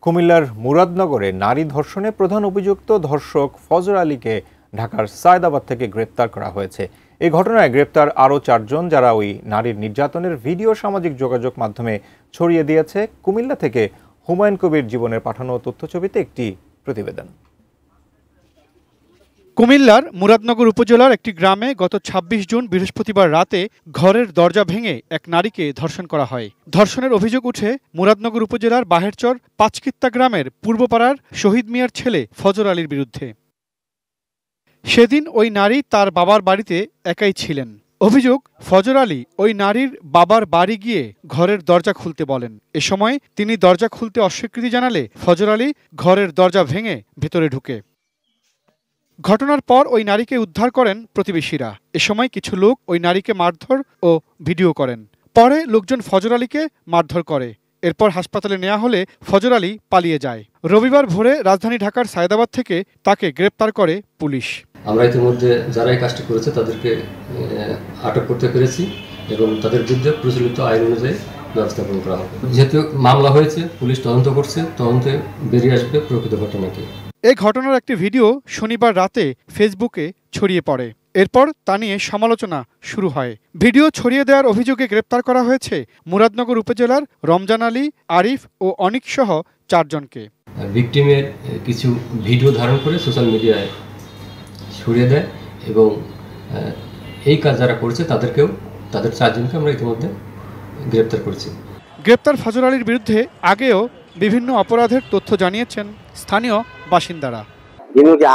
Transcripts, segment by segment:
কুমিল্লার মুরাদনগরে নারী ধর্ষণে প্রধান অভিযুক্ত ধর্ষক ফজর আলীকে ঢাকার সায়দাবাদ থেকে গ্রেপ্তার করা হয়েছে। এই ঘটনায় গ্রেপ্তার আরও 4 জন, যারা ওই নারীর নির্যাতনের ভিডিও সামাজিক যোগাযোগ মাধ্যমে ছড়িয়ে দিয়েছে। কুমিল্লা থেকে হুমায়ুন কবির জীবনের পাঠানো তথ্যছবিতে একটি প্রতিবেদন। কুমিল্লার মুরাদনগর উপজেলার একটি গ্রামে গত ২৬ জুন বৃহস্পতিবার রাতে ঘরের দরজা ভেঙে এক নারীকে ধর্ষণ করা হয়। ধর্ষণের অভিযোগ উঠে মুরাদনগর উপজেলার বাহেরচর পাঁচকিত্তা গ্রামের পূর্বপাড়ার শহীদ মিয়ার ছেলে ফজর আলীর বিরুদ্ধে। সেদিন ওই নারী তার বাবার বাড়িতে একাই ছিলেন। অভিযোগ, ফজর আলী ওই নারীর বাবার বাড়ি গিয়ে ঘরের দরজা খুলতে বলেন। এ সময় তিনি দরজা খুলতে অস্বীকৃতি জানালে ফজর আলী ঘরের দরজা ভেঙে ভেতরে ঢুকে। ঘটনার পর ওই নারীকে উদ্ধার করেন প্রতিবেশীরা। এ সময় কিছু লোক ওই নারীকে মারধর ও ভিডিও করেন। পরে লোকজন ফজর আলীকে মারধর করে। এরপর হাসপাতালে নেওয়া হলে ফজর আলী পালিয়ে যায়। রবিবার ভোরে রাজধানী ঢাকার সায়দাবাদ থেকে তাকে গ্রেপ্তার করে পুলিশ। আমরা ইতিমধ্যে যারা এই কাজটি করেছে তাদেরকে আটক করতে পেরেছি এবং তাদের বিরুদ্ধে প্রচলিত আইন অনুযায়ী ব্যবস্থা গ্রহণ করা হবে। যেহেতু মামলা হয়েছে, পুলিশ তদন্ত করছে, তদন্তে বেরিয়ে আসবে প্রকৃত ঘটনা কি। এই ঘটনার একটি ভিডিও শনিবার রাতে ফেসবুকে ছড়িয়ে পড়ে। এরপর তা নিয়ে সমালোচনা শুরু হয়। ভিডিও ছড়িয়ে দেওয়ার অভিযোগে গ্রেপ্তার করা হয়েছে মুরাদনগর উপজেলার রমজান আলী, আরিফ ও অনিক সহ 4 জনকে। ভিকটিমের কিছু ভিডিও ধারণ করে সোশ্যাল মিডিয়ায় ছড়িয়ে দেয় এবং এই কাজ যারা করেছে তাদের 4 জনকে আমরা ইতিমধ্যে গ্রেপ্তার করেছি। গ্রেপ্তার ফজর আলীর বিরুদ্ধে আগেও বিভিন্ন অপরাধের তথ্য জানিয়েছেন স্থানীয় বাসিন্দারা।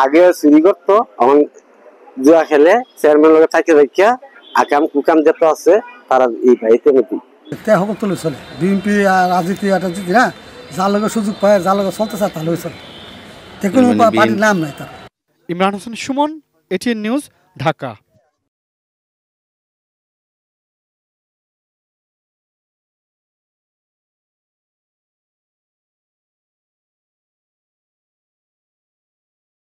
আগে চুরি করতো, জুয়া খেলে চেয়ারম্যান লোক থাকে দেখিয়া আকাম কুকাম যেত আছে তারা এই পাইতে নাকি চলে বিএনপি রাজনীতি না, যার লগে সুযোগ পায়, যার লগে চলতে চায় তাহলে চলে, দেখুন পার্টির নাম নাই তার। Imran Hossain Suman, ATN news, Dhaka.